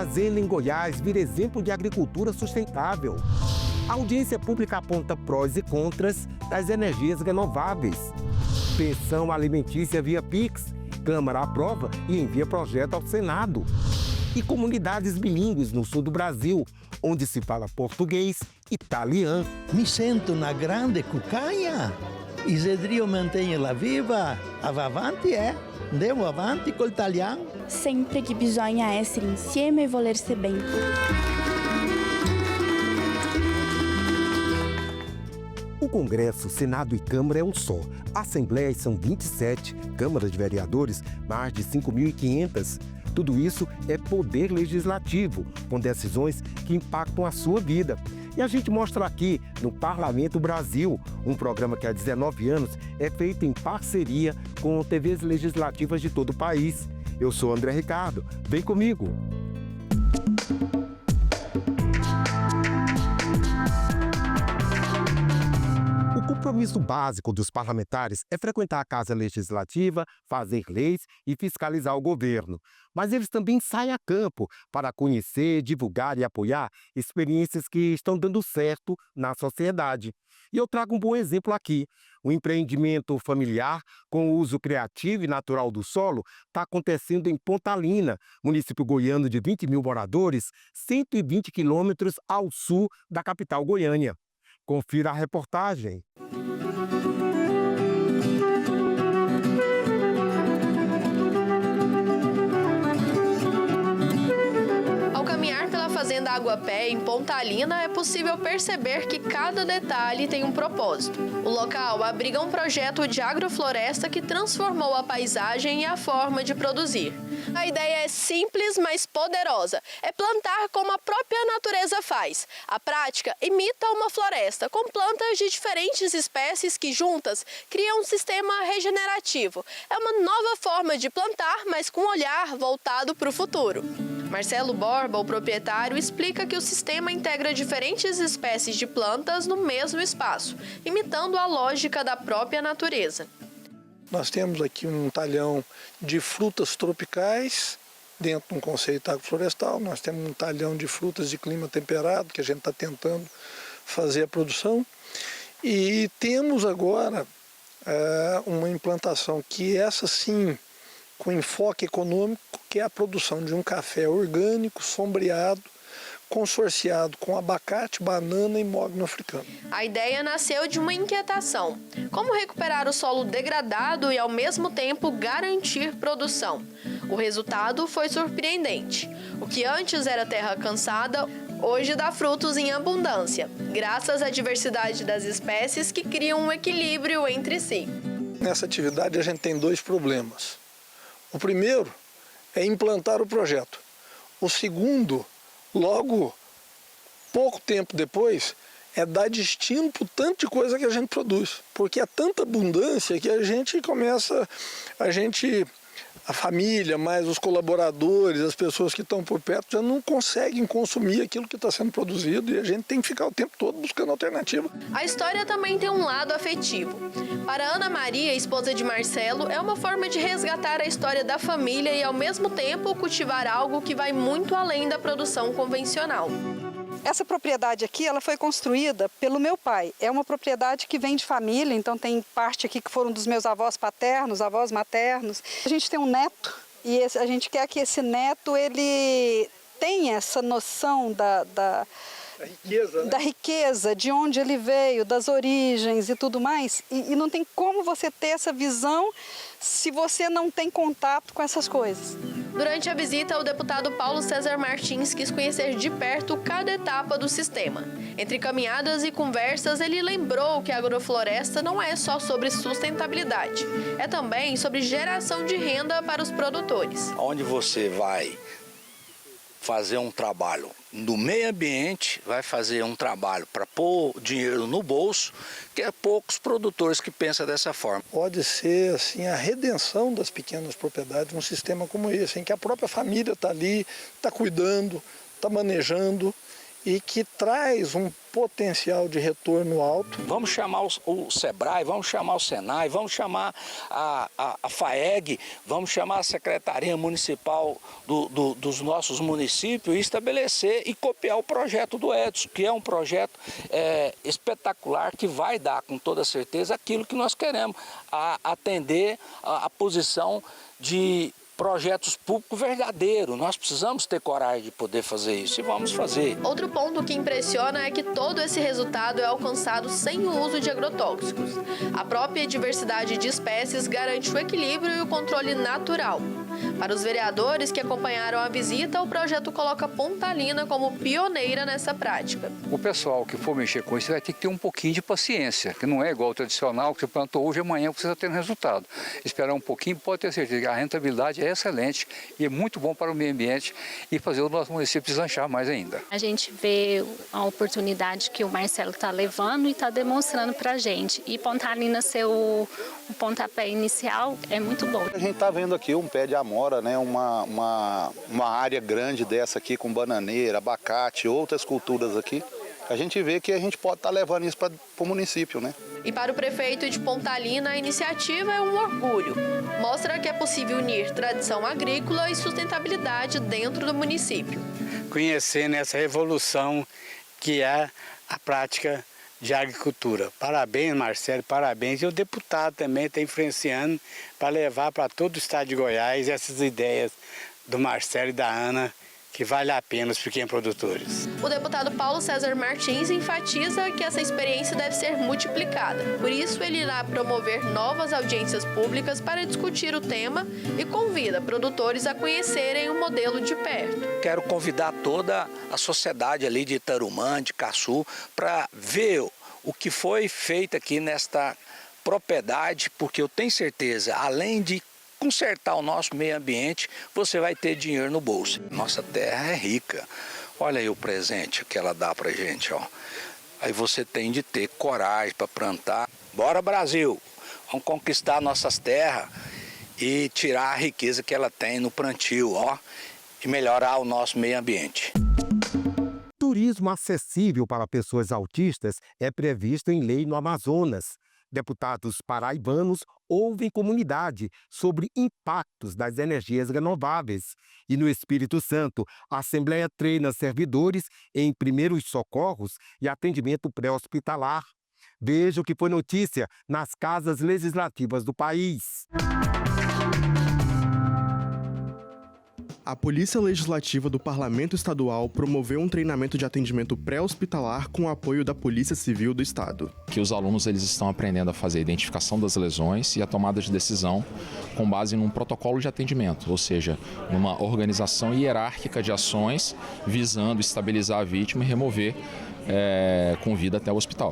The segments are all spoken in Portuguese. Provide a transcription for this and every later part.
fazenda em Goiás vira exemplo de agricultura sustentável. A audiência pública aponta prós e contras das energias renováveis. Pensão alimentícia via Pix. Câmara aprova e envia projeto ao Senado. E comunidades bilíngues no sul do Brasil, onde se fala português e italiano. Mi sento una grande cucaia. E se Dio mantenha-la viva, va avanti, andiamo avanti col italiano. Sempre che bisogna essere insieme e volersi bene. O Congresso, Senado e Câmara é um só. Assembleias são 27, Câmaras de Vereadores, mais de 5.500. Tudo isso é poder legislativo, com decisões que impactam a sua vida. E a gente mostra aqui no Parlamento Brasil, um programa que há 19 anos é feito em parceria com TVs legislativas de todo o país. Eu sou André Ricardo, vem comigo! O compromisso básico dos parlamentares é frequentar a Casa Legislativa, fazer leis e fiscalizar o governo. Mas eles também saem a campo para conhecer, divulgar e apoiar experiências que estão dando certo na sociedade. E eu trago um bom exemplo aqui. O empreendimento familiar com o uso criativo e natural do solo está acontecendo em Pontalina, município goiano de 20 mil moradores, 120 quilômetros ao sul da capital Goiânia. Confira a reportagem. Ao caminhar pela Fazenda Aguapé, em Pontalina, é possível perceber que cada detalhe tem um propósito. O local abriga um projeto de agrofloresta que transformou a paisagem e a forma de produzir. A ideia é simples, mas poderosa. É plantar como a própria natureza faz. A prática imita uma floresta, com plantas de diferentes espécies que, juntas, criam um sistema regenerativo. É uma nova forma de plantar, mas com um olhar voltado para o futuro. Marcelo Borba, o proprietário, explica que o sistema integra diferentes espécies de plantas no mesmo espaço, imitando a lógica da própria natureza. Nós temos aqui um talhão de frutas tropicais, dentro de um conceito agroflorestal. Nós temos um talhão de frutas de clima temperado, que a gente está tentando fazer a produção. E temos agora uma implantação que essa sim, com enfoque econômico, que é a produção de um café orgânico, sombreado, consorciado com abacate, banana e mogno africano. A ideia nasceu de uma inquietação. Como recuperar o solo degradado e, ao mesmo tempo, garantir produção? O resultado foi surpreendente. O que antes era terra cansada, hoje dá frutos em abundância, graças à diversidade das espécies que criam um equilíbrio entre si. Nessa atividade a gente tem dois problemas. O primeiro é implantar o projeto. O segundo, logo pouco tempo depois, é dar destino para o tanto de coisa que a gente produz. Porque é tanta abundância que a gente começa, a família, mais os colaboradores, as pessoas que estão por perto, já não conseguem consumir aquilo que está sendo produzido e a gente tem que ficar o tempo todo buscando alternativa. A história também tem um lado afetivo. Para Ana Maria, esposa de Marcelo, é uma forma de resgatar a história da família e, ao mesmo tempo, cultivar algo que vai muito além da produção convencional. Essa propriedade aqui, ela foi construída pelo meu pai. É uma propriedade que vem de família, então tem parte aqui que foram dos meus avós paternos, avós maternos. A gente tem um neto e a gente quer que esse neto ele tenha essa noção da riqueza, né? Da riqueza, de onde ele veio, das origens e tudo mais. E não tem como você ter essa visão se você não tem contato com essas coisas. Durante a visita, o deputado Paulo César Martins quis conhecer de perto cada etapa do sistema. Entre caminhadas e conversas, ele lembrou que a agrofloresta não é só sobre sustentabilidade, é também sobre geração de renda para os produtores. Onde você vai fazer um trabalho no meio ambiente, vai fazer um trabalho para pôr dinheiro no bolso, que é poucos produtores que pensam dessa forma. Pode ser assim, a redenção das pequenas propriedades num sistema como esse, em que a própria família está ali, está cuidando, está manejando e que traz um potencial de retorno alto. Vamos chamar o SEBRAE, vamos chamar o SENAI, vamos chamar a FAEG, vamos chamar a Secretaria Municipal dos nossos municípios e estabelecer e copiar o projeto do Edson, que é um projeto espetacular, que vai dar com toda certeza aquilo que nós queremos, atender a posição de projetos públicos verdadeiros. Nós precisamos ter coragem de poder fazer isso e vamos fazer. Outro ponto que impressiona é que todo esse resultado é alcançado sem o uso de agrotóxicos. A própria diversidade de espécies garante o equilíbrio e o controle natural. Para os vereadores que acompanharam a visita, o projeto coloca Pontalina como pioneira nessa prática. O pessoal que for mexer com isso vai ter que ter um pouquinho de paciência, que não é igual ao tradicional, que você plantou hoje e amanhã você está tendo resultado. Esperar um pouquinho, pode ter certeza que a rentabilidade é excelente e é muito bom para o meio ambiente e fazer o nosso município deslanchar mais ainda. A gente vê a oportunidade que o Marcelo está levando e está demonstrando para a gente. E Pontalina ser o pontapé inicial é muito bom. A gente está vendo aqui um pé de amora, né? uma área grande dessa aqui com bananeira, abacate, outras culturas aqui. A gente vê que a gente pode estar levando isso para o município, né? E para o prefeito de Pontalina, a iniciativa é um orgulho. Mostra que é possível unir tradição agrícola e sustentabilidade dentro do município. Conhecendo essa revolução que é a prática de agricultura. Parabéns, Marcelo, parabéns. E o deputado também está influenciando para levar para todo o estado de Goiás essas ideias do Marcelo e da Ana, que vale a pena os pequenos produtores. O deputado Paulo César Martins enfatiza que essa experiência deve ser multiplicada. Por isso, ele irá promover novas audiências públicas para discutir o tema e convida produtores a conhecerem o modelo de perto. Quero convidar toda a sociedade ali de Tarumã, de Caçu, para ver o que foi feito aqui nesta propriedade, porque eu tenho certeza, além de consertar o nosso meio ambiente, você vai ter dinheiro no bolso. Nossa terra é rica. Olha aí o presente que ela dá pra gente, ó. Aí você tem de ter coragem para plantar. Bora, Brasil! Vamos conquistar nossas terras e tirar a riqueza que ela tem no plantio, ó, e melhorar o nosso meio ambiente. Turismo acessível para pessoas autistas é previsto em lei no Amazonas. Deputados paraibanos ouvem comunidade sobre impactos das energias renováveis. E no Espírito Santo, a Assembleia treina servidores em primeiros socorros e atendimento pré-hospitalar. Veja o que foi notícia nas casas legislativas do país. A Polícia Legislativa do Parlamento Estadual promoveu um treinamento de atendimento pré-hospitalar com o apoio da Polícia Civil do Estado. Que os alunos eles estão aprendendo a fazer a identificação das lesões e a tomada de decisão com base num protocolo de atendimento, ou seja, numa organização hierárquica de ações visando estabilizar a vítima e remover com vida até o hospital,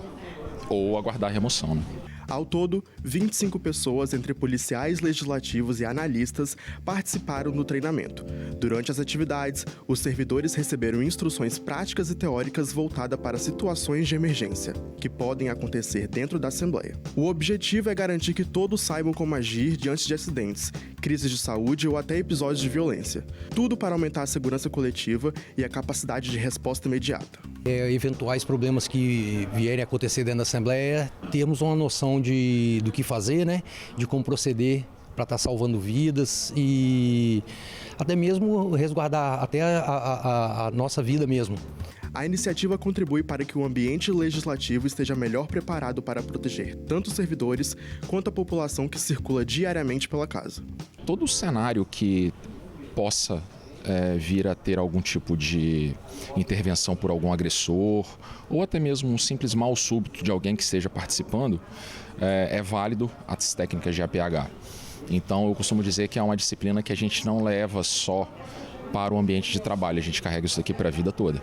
ou aguardar a remoção, né? Ao todo, 25 pessoas, entre policiais legislativos e analistas, participaram do treinamento. Durante as atividades, os servidores receberam instruções práticas e teóricas voltadas para situações de emergência, que podem acontecer dentro da Assembleia. O objetivo é garantir que todos saibam como agir diante de acidentes, crises de saúde ou até episódios de violência. Tudo para aumentar a segurança coletiva e a capacidade de resposta imediata. Eventuais problemas que vierem a acontecer dentro da Assembleia, termos uma noção do que fazer, né? De como proceder para estar salvando vidas e até mesmo resguardar até a nossa vida mesmo. A iniciativa contribui para que o ambiente legislativo esteja melhor preparado para proteger tanto os servidores quanto a população que circula diariamente pela casa. Todo o cenário que possa vir a ter algum tipo de intervenção por algum agressor ou até mesmo um simples mal súbito de alguém que esteja participando, é válido as técnicas de APH. Então eu costumo dizer que é uma disciplina que a gente não leva só para o ambiente de trabalho, a gente carrega isso aqui para a vida toda.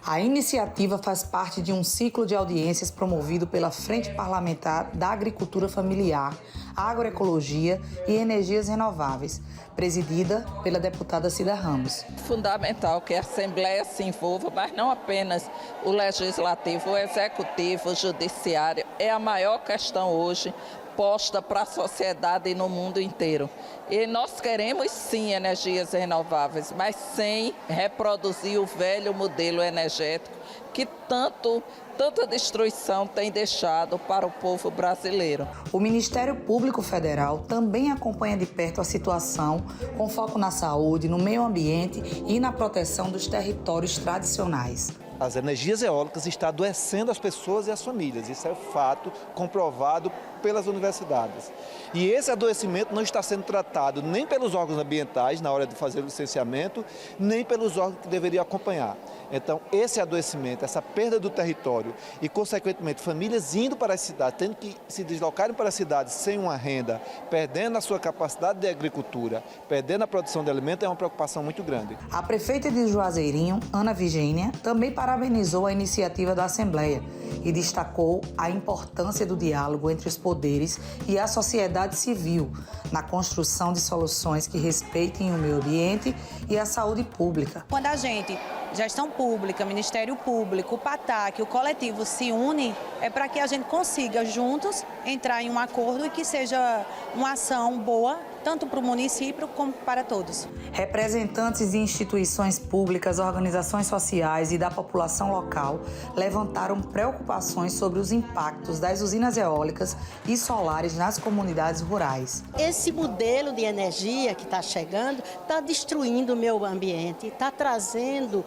A iniciativa faz parte de um ciclo de audiências promovido pela Frente Parlamentar da Agricultura Familiar, Agroecologia e Energias Renováveis, presidida pela deputada Cida Ramos. Fundamental que a Assembleia se envolva, mas não apenas o Legislativo, o Executivo, o Judiciário. É a maior questão hoje proposta para a sociedade e no mundo inteiro. E nós queremos sim energias renováveis, mas sem reproduzir o velho modelo energético que tanta destruição tem deixado para o povo brasileiro. O Ministério Público Federal também acompanha de perto a situação, com foco na saúde, no meio ambiente e na proteção dos territórios tradicionais. As energias eólicas estão adoecendo as pessoas e as famílias. Isso é fato comprovado pelas universidades. E esse adoecimento não está sendo tratado nem pelos órgãos ambientais na hora de fazer o licenciamento, nem pelos órgãos que deveriam acompanhar. Então, esse adoecimento, essa perda do território e, consequentemente, famílias indo para as cidades, tendo que se deslocarem para as cidades sem uma renda, perdendo a sua capacidade de agricultura, perdendo a produção de alimentos, é uma preocupação muito grande. A prefeita de Juazeirinho, Ana Vigênia, também parabenizou a iniciativa da Assembleia e destacou a importância do diálogo entre os poderes e a sociedade civil na construção de soluções que respeitem o meio ambiente e a saúde pública. Quando a gente, gestão pública, Ministério Público, o PATAC, o coletivo se une, é para que a gente consiga juntos entrar em um acordo e que seja uma ação boa, tanto para o município como para todos. Representantes de instituições públicas, organizações sociais e da população local levantaram preocupações sobre os impactos das usinas eólicas e solares nas comunidades rurais. Esse modelo de energia que está chegando está destruindo o meio ambiente, está trazendo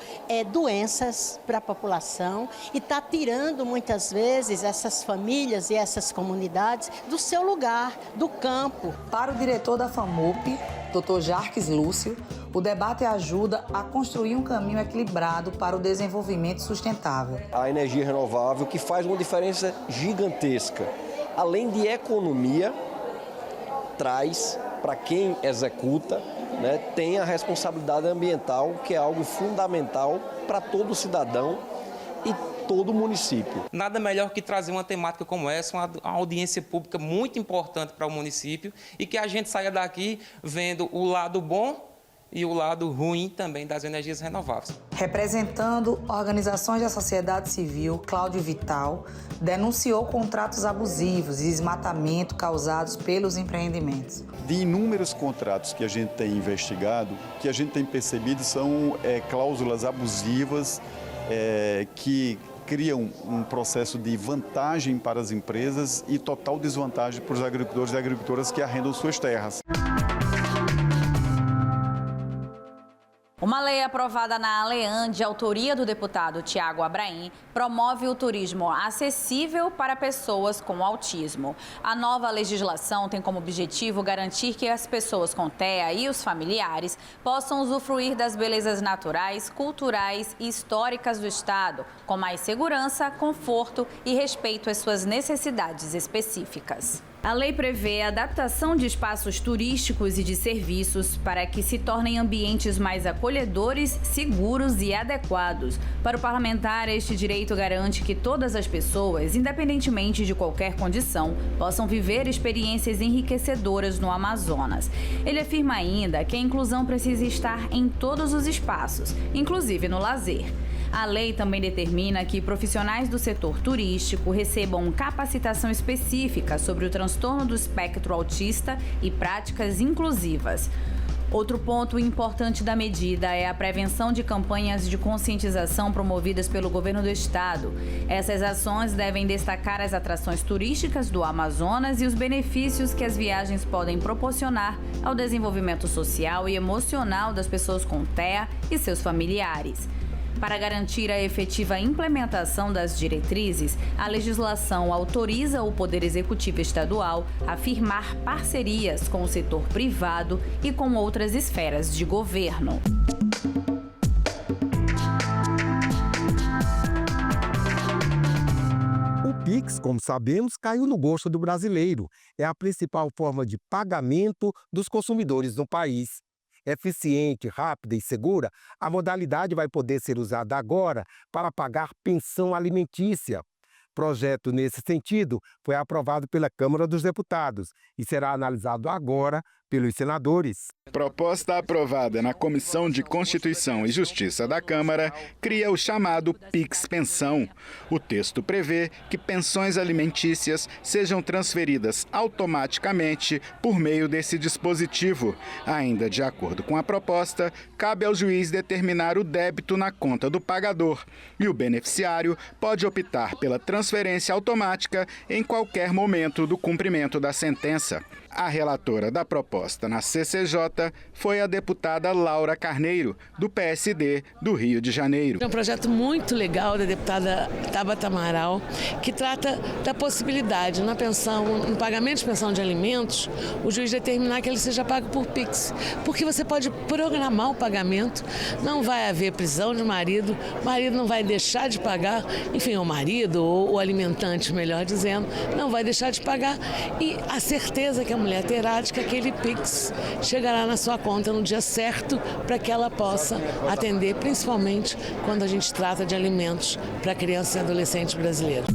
doenças para a população e está tirando muitas vezes essas famílias e essas comunidades do seu lugar, do campo. Para o diretor da FAMUP, Dr. Jarques Lúcio, o debate ajuda a construir um caminho equilibrado para o desenvolvimento sustentável. A energia renovável que faz uma diferença gigantesca. Além de economia, traz para quem executa, tem a responsabilidade ambiental, que é algo fundamental para todo cidadão e todo município. Nada melhor que trazer uma temática como essa, uma audiência pública muito importante para o município e que a gente saia daqui vendo o lado bom e o lado ruim também das energias renováveis. Representando organizações da sociedade civil, Cláudio Vital denunciou contratos abusivos e desmatamento causados pelos empreendimentos. De inúmeros contratos que a gente tem investigado, o que a gente tem percebido são cláusulas abusivas que criam um processo de vantagem para as empresas e total desvantagem para os agricultores e agricultoras que arrendam suas terras. Uma lei aprovada na Alean, de autoria do deputado Tiago Abraim, promove o turismo acessível para pessoas com autismo. A nova legislação tem como objetivo garantir que as pessoas com TEA e os familiares possam usufruir das belezas naturais, culturais e históricas do estado, com mais segurança, conforto e respeito às suas necessidades específicas. A lei prevê a adaptação de espaços turísticos e de serviços para que se tornem ambientes mais acolhedores, seguros e adequados. Para o parlamentar, este direito garante que todas as pessoas, independentemente de qualquer condição, possam viver experiências enriquecedoras no Amazonas. Ele afirma ainda que a inclusão precisa estar em todos os espaços, inclusive no lazer. A lei também determina que profissionais do setor turístico recebam capacitação específica sobre o transtorno do espectro autista e práticas inclusivas. Outro ponto importante da medida é a prevenção de campanhas de conscientização promovidas pelo governo do estado. Essas ações devem destacar as atrações turísticas do Amazonas e os benefícios que as viagens podem proporcionar ao desenvolvimento social e emocional das pessoas com TEA e seus familiares. Para garantir a efetiva implementação das diretrizes, a legislação autoriza o Poder Executivo Estadual a firmar parcerias com o setor privado e com outras esferas de governo. O Pix, como sabemos, caiu no gosto do brasileiro. É a principal forma de pagamento dos consumidores no país. Eficiente, rápida e segura, a modalidade vai poder ser usada agora para pagar pensão alimentícia. Projeto nesse sentido foi aprovado pela Câmara dos Deputados e será analisado agora pelos senadores. Proposta aprovada na Comissão de Constituição e Justiça da Câmara cria o chamado Pix Pensão. O texto prevê que pensões alimentícias sejam transferidas automaticamente por meio desse dispositivo. Ainda de acordo com a proposta, cabe ao juiz determinar o débito na conta do pagador e o beneficiário pode optar pela transferência automática em qualquer momento do cumprimento da sentença. A relatora da proposta na CCJ foi a deputada Laura Carneiro, do PSD do Rio de Janeiro. É um projeto muito legal da deputada Tabata Amaral, que trata da possibilidade no pagamento de pensão de alimentos, o juiz determinar que ele seja pago por Pix, porque você pode programar o pagamento, não vai haver prisão de marido, o marido não vai deixar de pagar, enfim, o marido ou o alimentante, melhor dizendo, não vai deixar de pagar, e a certeza que a mulher terá de que aquele Pix chegará na sua conta no dia certo para que ela possa atender, principalmente quando a gente trata de alimentos para criança e adolescente brasileiro.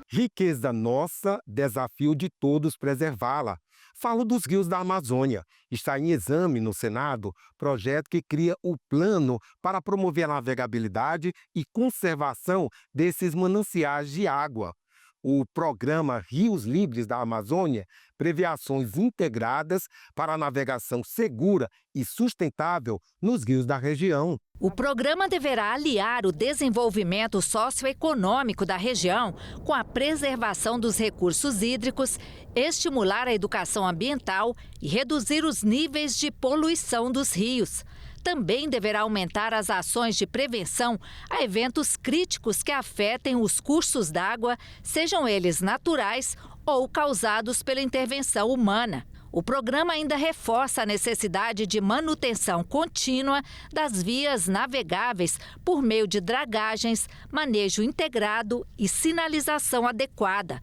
Riqueza nossa, desafio de todos preservá-la. Falo dos rios da Amazônia. Está em exame no Senado projeto que cria o plano para promover a navegabilidade e conservação desses mananciais de água. O programa Rios Livres da Amazônia prevê ações integradas para a navegação segura e sustentável nos rios da região. O programa deverá aliar o desenvolvimento socioeconômico da região com a preservação dos recursos hídricos, estimular a educação ambiental e reduzir os níveis de poluição dos rios. Também deverá aumentar as ações de prevenção a eventos críticos que afetem os cursos d'água, sejam eles naturais ou causados pela intervenção humana. O programa ainda reforça a necessidade de manutenção contínua das vias navegáveis por meio de dragagens, manejo integrado e sinalização adequada.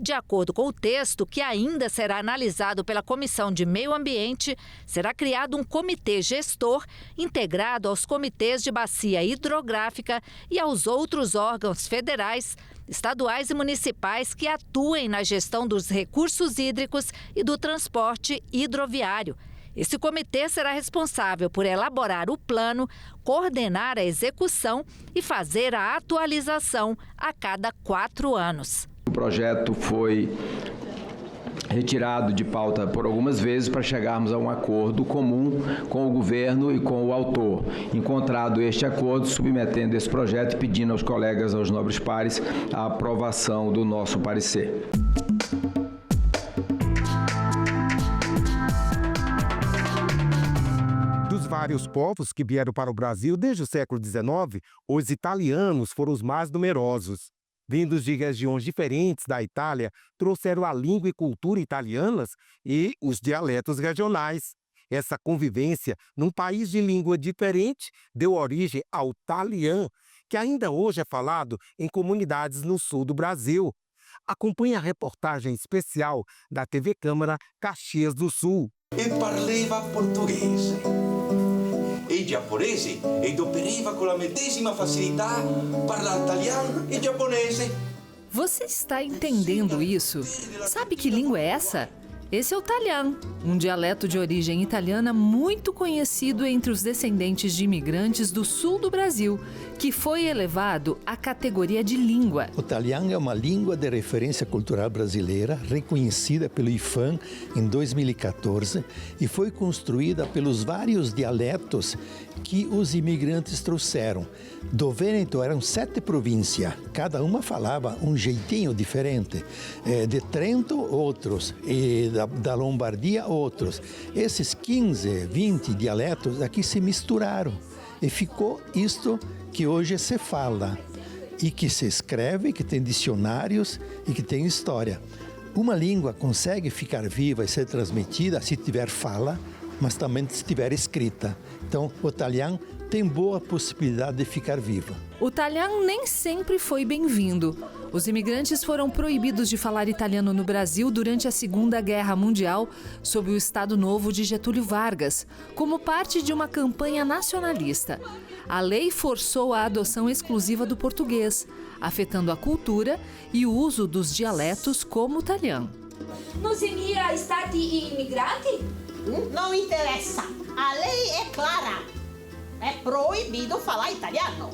De acordo com o texto, que ainda será analisado pela Comissão de Meio Ambiente, será criado um comitê gestor integrado aos comitês de bacia hidrográfica e aos outros órgãos federais, estaduais e municipais que atuem na gestão dos recursos hídricos e do transporte hidroviário. Esse comitê será responsável por elaborar o plano, coordenar a execução e fazer a atualização a cada 4 anos. O projeto foi retirado de pauta por algumas vezes para chegarmos a um acordo comum com o governo e com o autor. Encontrado este acordo, submetendo esse projeto e pedindo aos colegas, aos nobres pares, a aprovação do nosso parecer. Dos vários povos que vieram para o Brasil desde o século XIX, os italianos foram os mais numerosos. Vindos de regiões diferentes da Itália, trouxeram a língua e cultura italianas e os dialetos regionais. Essa convivência num país de língua diferente deu origem ao talian, que ainda hoje é falado em comunidades no sul do Brasil. Acompanhe a reportagem especial da TV Câmara Caxias do Sul. E parlava portuguese. E giapponese e doperiva com a medesima facilità parlare italiano e giapponese. Você está entendendo isso? Sabe que língua é essa? Esse é o talian, um dialeto de origem italiana muito conhecido entre os descendentes de imigrantes do sul do Brasil, que foi elevado à categoria de língua. O talian é uma língua de referência cultural brasileira, reconhecida pelo IFAM em 2014 e foi construída pelos vários dialetos que os imigrantes trouxeram. Do Vêneto eram 7 províncias, cada uma falava um jeitinho diferente. De Trento, outros, e da Lombardia, outros. Esses 15, 20 dialetos aqui se misturaram e ficou isto que hoje se fala e que se escreve, que tem dicionários e que tem história. Uma língua consegue ficar viva e ser transmitida se tiver fala, mas também se tiver escrita. Então, o talian tem boa possibilidade de ficar vivo. O talian nem sempre foi bem-vindo. Os imigrantes foram proibidos de falar italiano no Brasil durante a Segunda Guerra Mundial, sob o Estado Novo de Getúlio Vargas, como parte de uma campanha nacionalista. A lei forçou a adoção exclusiva do português, afetando a cultura e o uso dos dialetos como o talian. Não seria Estado imigrante? Não interessa. A lei é clara. É proibido falar italiano.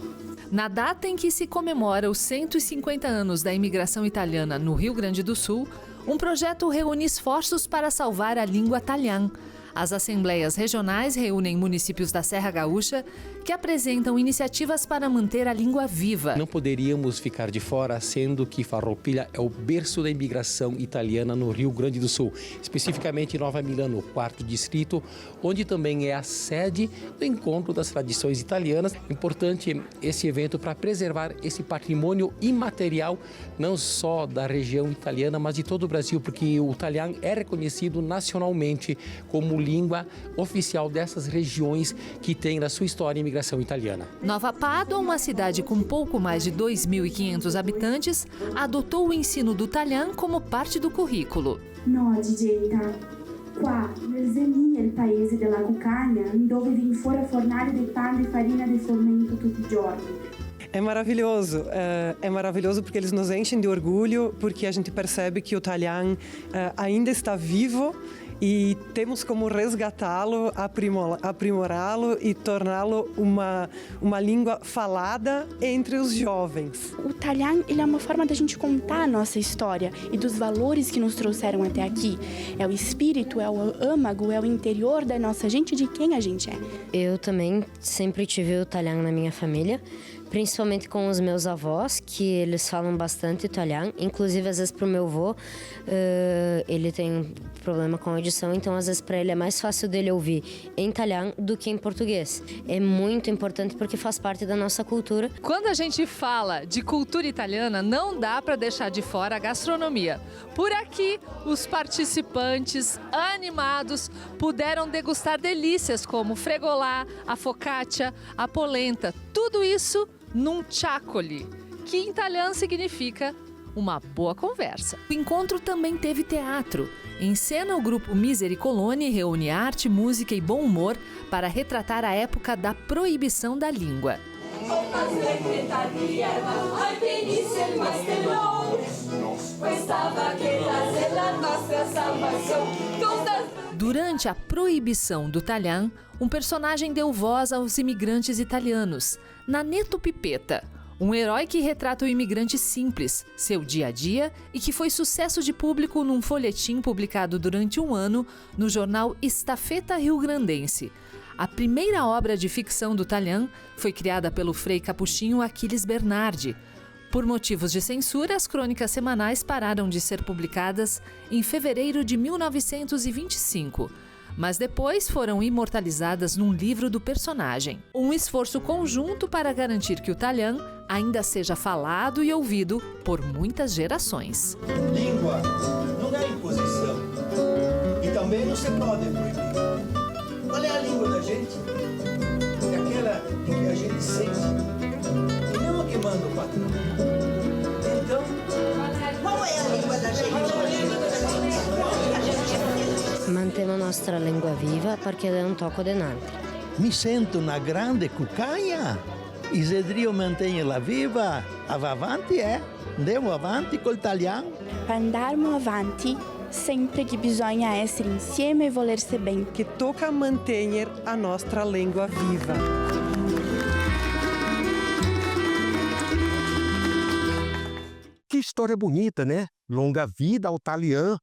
Na data em que se comemora os 150 anos da imigração italiana no Rio Grande do Sul, um projeto reúne esforços para salvar a língua italiana. As assembleias regionais reúnem municípios da Serra Gaúcha que apresentam iniciativas para manter a língua viva. Não poderíamos ficar de fora, sendo que Farroupilha é o berço da imigração italiana no Rio Grande do Sul, especificamente em Nova Milano, 4º distrito, onde também é a sede do Encontro das Tradições Italianas. Importante esse evento para preservar esse patrimônio imaterial, não só da região italiana, mas de todo o Brasil, porque o italiano é reconhecido nacionalmente como língua oficial dessas regiões que tem na sua história a imigração italiana. Nova Pádua, uma cidade com pouco mais de 2.500 habitantes, adotou o ensino do italiano como parte do currículo. No, Gigetta. Qua, nel Zenin, il paese della cucagna, dove vem fora fornare del pane e farina di frumento tutti i giorni. É maravilhoso porque eles nos enchem de orgulho, porque a gente percebe que o italiano ainda está vivo e temos como resgatá-lo, aprimorá-lo e torná-lo uma língua falada entre os jovens. O italiano, ele é uma forma da gente contar a nossa história e dos valores que nos trouxeram até aqui. É o espírito, é o âmago, é o interior da nossa gente, de quem a gente é. Eu também sempre tive o italiano na minha família, principalmente com os meus avós, que eles falam bastante italiano. Inclusive, às vezes, para o meu avô, ele tem problema com a audição, então, às vezes, para ele é mais fácil dele ouvir em italiano do que em português. É muito importante porque faz parte da nossa cultura. Quando a gente fala de cultura italiana, não dá para deixar de fora a gastronomia. Por aqui, os participantes animados puderam degustar delícias como fregolà, a focaccia, a polenta. Tudo isso num ciaccoli, que em italiano significa uma boa conversa. O encontro também teve teatro. Em cena, o grupo Misericolone reúne arte, música e bom humor para retratar a época da proibição da língua. Durante a proibição do italiano, um personagem deu voz aos imigrantes italianos, Nanetto Pipetta, um herói que retrata o imigrante simples, seu dia a dia e que foi sucesso de público num folhetim publicado durante um ano no jornal Estafeta Rio-Grandense. A primeira obra de ficção do italiano foi criada pelo frei capuchinho Achilles Bernardi. Por motivos de censura, as crônicas semanais pararam de ser publicadas em fevereiro de 1925. Mas depois foram imortalizadas num livro do personagem. Um esforço conjunto para garantir que o italiano ainda seja falado e ouvido por muitas gerações. Língua não é imposição e também não se pode proibir. Qual é a língua da gente? É aquela em que a gente sente e não a que manda o patrão. Então, qual é a língua da gente? Mantemo a nostra língua viva perché è un tocco de Nantes. Mi sento una grande cucagna. Isidrio mantenha-la viva. Avanti, andiamo avanti col italiano. Andiamo avanti sempre che bisogna essere insieme e volersi bem. Que tocca manter a nostra língua viva. Que história bonita, né? Longa vida ao italiano.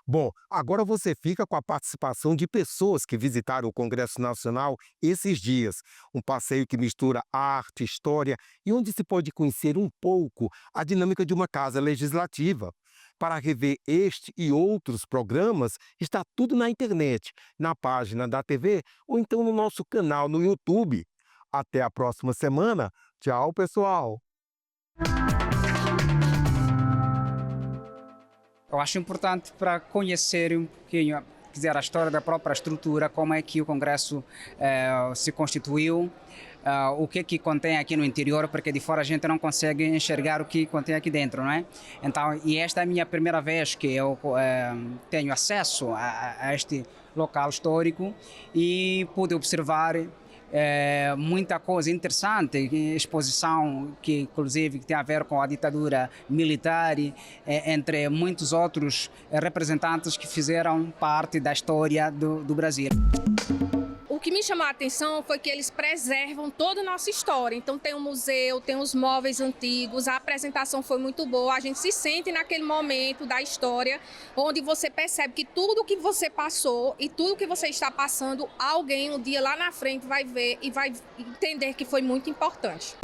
Bom, agora você fica com a participação de pessoas que visitaram o Congresso Nacional esses dias. Um passeio que mistura arte, história e onde se pode conhecer um pouco a dinâmica de uma casa legislativa. Para rever este e outros programas, está tudo na internet, na página da TV ou então no nosso canal no YouTube. Até a próxima semana. Tchau, pessoal! Eu acho importante para conhecer um pouquinho, a história da própria estrutura, como é que o Congresso se constituiu, o que contém aqui no interior, porque de fora a gente não consegue enxergar o que contém aqui dentro, não é? Então, e esta é a minha primeira vez que eu tenho acesso a este local histórico e pude observar muita coisa interessante, exposição que inclusive tem a ver com a ditadura militar, entre muitos outros representantes que fizeram parte da história do Brasil. O que me chamou a atenção foi que eles preservam toda a nossa história. Então tem um museu, tem os móveis antigos, a apresentação foi muito boa, a gente se sente naquele momento da história, onde você percebe que tudo que você passou e tudo que você está passando, alguém um dia lá na frente vai ver e vai entender que foi muito importante.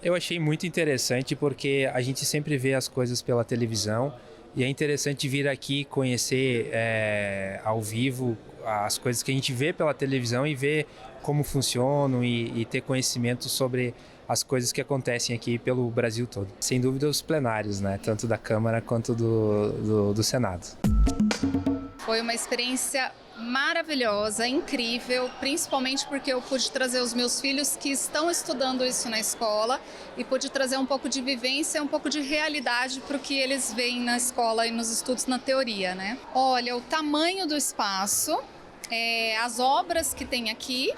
Eu achei muito interessante porque a gente sempre vê as coisas pela televisão e é interessante vir aqui conhecer ao vivo as coisas que a gente vê pela televisão e ver como funcionam e ter conhecimento sobre as coisas que acontecem aqui pelo Brasil todo. Sem dúvida os plenários, né? Tanto da Câmara quanto do Senado. Foi uma experiência maravilhosa, incrível, principalmente porque eu pude trazer os meus filhos que estão estudando isso na escola e pude trazer um pouco de vivência, um pouco de realidade para o que eles veem na escola e nos estudos na teoria, né? Olha, o tamanho do espaço, as obras que tem aqui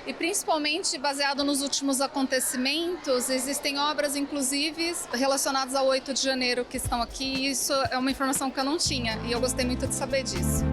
e principalmente baseado nos últimos acontecimentos, existem obras inclusive relacionadas ao 8 de janeiro que estão aqui e isso é uma informação que eu não tinha e eu gostei muito de saber disso.